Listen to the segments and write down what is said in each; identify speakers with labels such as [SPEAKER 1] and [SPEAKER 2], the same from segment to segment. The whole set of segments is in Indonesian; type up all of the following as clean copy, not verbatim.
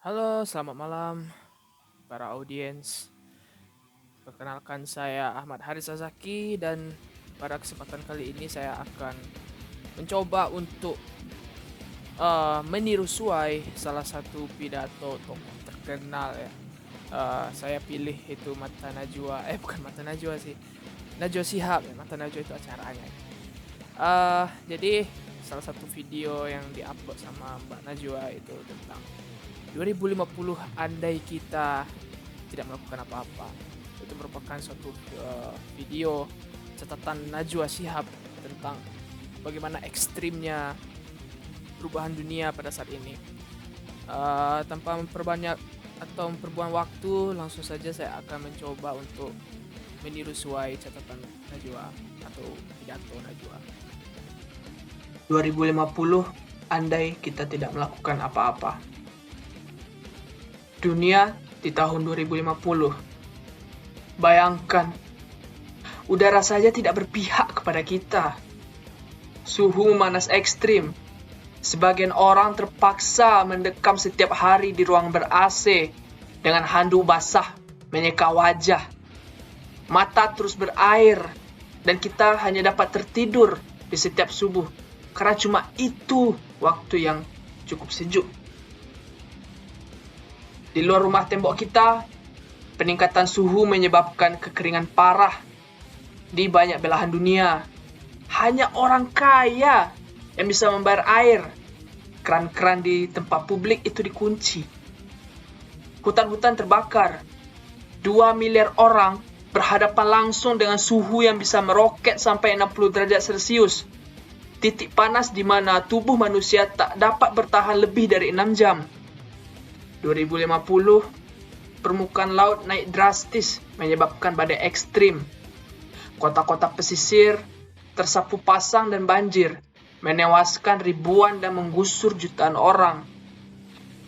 [SPEAKER 1] Halo, selamat malam para audiens. Perkenalkan saya Ahmad Haris Azaki dan pada kesempatan kali ini saya akan mencoba untuk meniru suai salah satu pidato tokoh terkenal ya. Saya pilih itu Mata Najwa, bukan Mata Najwa sih, Najwa Shihab ya. Mata Najwa itu acaranya. Jadi salah satu video yang diupload sama Mbak Najwa itu tentang 2050 andai kita tidak melakukan apa-apa. Itu merupakan suatu video catatan Najwa Shihab tentang bagaimana ekstrimnya perubahan dunia pada saat ini. Tanpa memperbanyak atau memperbuang waktu, langsung saja saya akan mencoba untuk meniru suai catatan Najwa atau pidato Najwa.
[SPEAKER 2] 2050 andai kita tidak melakukan apa-apa. Dunia di tahun 2050. Bayangkan, udara saja tidak berpihak kepada kita. Suhu memanas ekstrim. Sebagian orang terpaksa mendekam setiap hari di ruang ber-AC dengan handuk basah menyeka wajah. Mata terus berair dan kita hanya dapat tertidur di setiap subuh karena cuma itu waktu yang cukup sejuk. Di luar rumah tembok kita, peningkatan suhu menyebabkan kekeringan parah di banyak belahan dunia. Hanya orang kaya yang bisa membayar air. Keran-keran di tempat publik itu dikunci. Hutan-hutan terbakar. 2 miliar orang berhadapan langsung dengan suhu yang bisa meroket sampai 60 derajat Celcius. Titik panas di mana tubuh manusia tak dapat bertahan lebih dari 6 jam. 2050, permukaan laut naik drastis menyebabkan badai ekstrim. Kota-kota pesisir tersapu pasang dan banjir, menewaskan ribuan dan menggusur jutaan orang.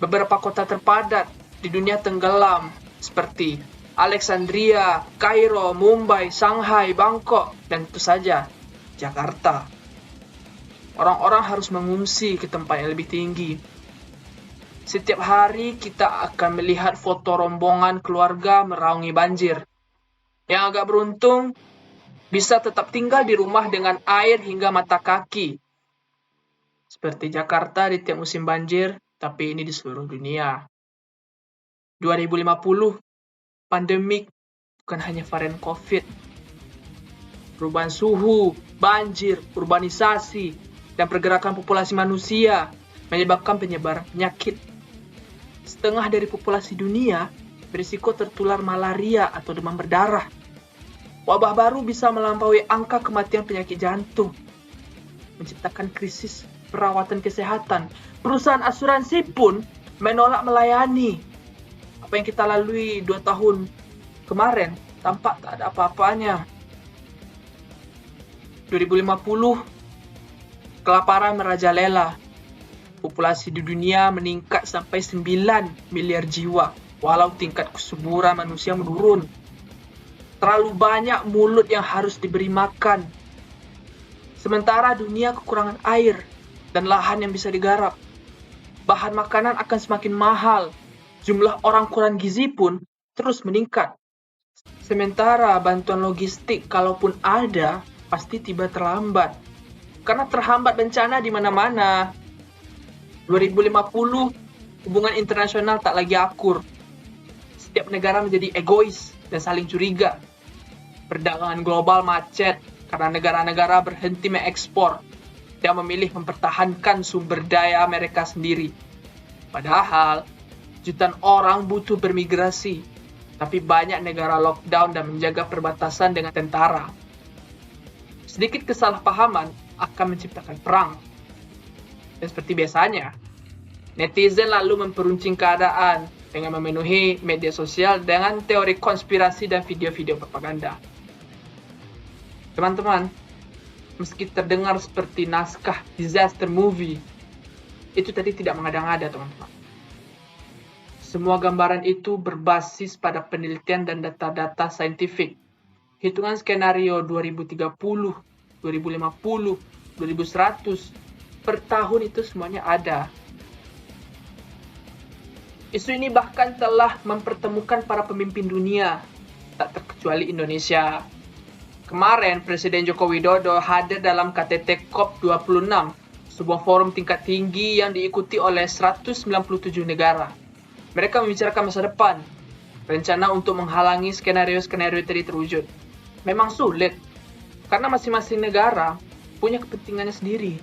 [SPEAKER 2] Beberapa kota terpadat di dunia tenggelam seperti Alexandria, Kairo, Mumbai, Shanghai, Bangkok, dan tentu saja Jakarta. Orang-orang harus mengungsi ke tempat yang lebih tinggi. Setiap hari kita akan melihat foto rombongan keluarga meraungi banjir. Yang agak beruntung bisa tetap tinggal di rumah dengan air hingga mata kaki. Seperti Jakarta di tiap musim banjir, tapi ini di seluruh dunia. 2050, pandemik bukan hanya varian COVID. Perubahan suhu, banjir, urbanisasi, dan pergerakan populasi manusia menyebabkan penyebaran penyakit. Setengah dari populasi dunia berisiko tertular malaria atau demam berdarah. Wabah baru bisa melampaui angka kematian penyakit jantung, menciptakan krisis perawatan kesehatan. Perusahaan asuransi pun menolak melayani. Apa yang kita lalui 2 tahun kemarin tampak tak ada apa-apanya. 2050, kelaparan merajalela. Populasi di dunia meningkat sampai 9 miliar jiwa, walau tingkat kesuburan manusia menurun. Terlalu banyak mulut yang harus diberi makan. Sementara dunia kekurangan air dan lahan yang bisa digarap. Bahan makanan akan semakin mahal. Jumlah orang kurang gizi pun terus meningkat. Sementara bantuan logistik kalaupun ada, pasti tiba terlambat. Karena terhambat bencana di mana-mana. 2050, hubungan internasional tak lagi akur. Setiap negara menjadi egois dan saling curiga. Perdagangan global macet karena negara-negara berhenti mengekspor dan memilih mempertahankan sumber daya mereka sendiri. Padahal, jutaan orang butuh bermigrasi, tapi banyak negara lockdown dan menjaga perbatasan dengan tentara. Sedikit kesalahpahaman akan menciptakan perang. Dan seperti biasanya, netizen lalu memperuncing keadaan dengan memenuhi media sosial dengan teori konspirasi dan video-video propaganda. Teman-teman, meski terdengar seperti naskah disaster movie, itu tadi tidak mengada-ngada, teman-teman. Semua gambaran itu berbasis pada penelitian dan data-data saintifik. Hitungan skenario 2030, 2050, 2100, per tahun itu semuanya ada. Isu ini bahkan telah mempertemukan para pemimpin dunia, tak terkecuali Indonesia. Kemarin, Presiden Joko Widodo hadir dalam KTT COP26, sebuah forum tingkat tinggi yang diikuti oleh 197 negara. Mereka membicarakan masa depan, rencana untuk menghalangi skenario-skenario tadi terwujud. Memang sulit, karena masing-masing negara punya kepentingannya sendiri.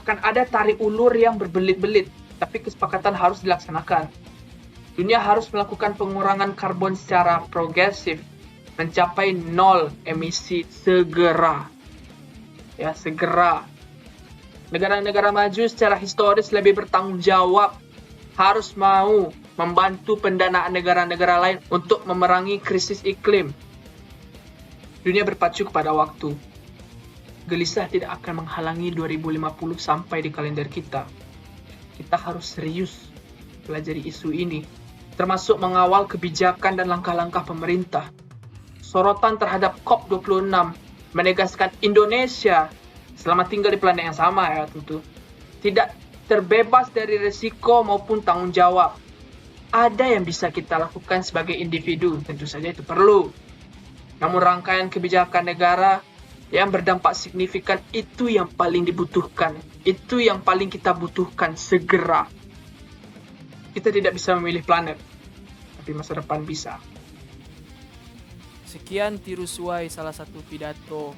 [SPEAKER 2] Akan ada tarik ulur yang berbelit-belit, tapi kesepakatan harus dilaksanakan. Dunia harus melakukan pengurangan karbon secara progresif, mencapai 0 emisi segera. Ya, segera. Negara-negara maju secara historis lebih bertanggung jawab, harus mau membantu pendanaan negara-negara lain untuk memerangi krisis iklim. Dunia berpacu kepada waktu. Gelisah tidak akan menghalangi 2050 sampai di kalender kita. Kita harus serius pelajari isu ini, termasuk mengawal kebijakan dan langkah-langkah pemerintah. Sorotan terhadap COP26 menegaskan Indonesia, selama tinggal di planet yang sama ya tentu, tidak terbebas dari risiko maupun tanggung jawab. Ada yang bisa kita lakukan sebagai individu, tentu saja itu perlu. Namun rangkaian kebijakan negara yang berdampak signifikan itu yang paling dibutuhkan. Itu yang paling kita butuhkan segera. Kita tidak bisa memilih planet, tapi masa depan bisa.
[SPEAKER 1] Sekian tiru suai salah satu pidato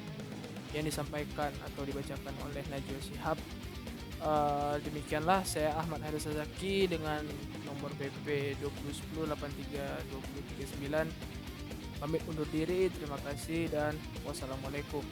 [SPEAKER 1] yang disampaikan atau dibacakan oleh Najwa Shihab. Demikianlah saya Ahmad Hairul Sazaki dengan nomor BP 2010832039 pamit undur diri. Terima kasih dan wassalamualaikum.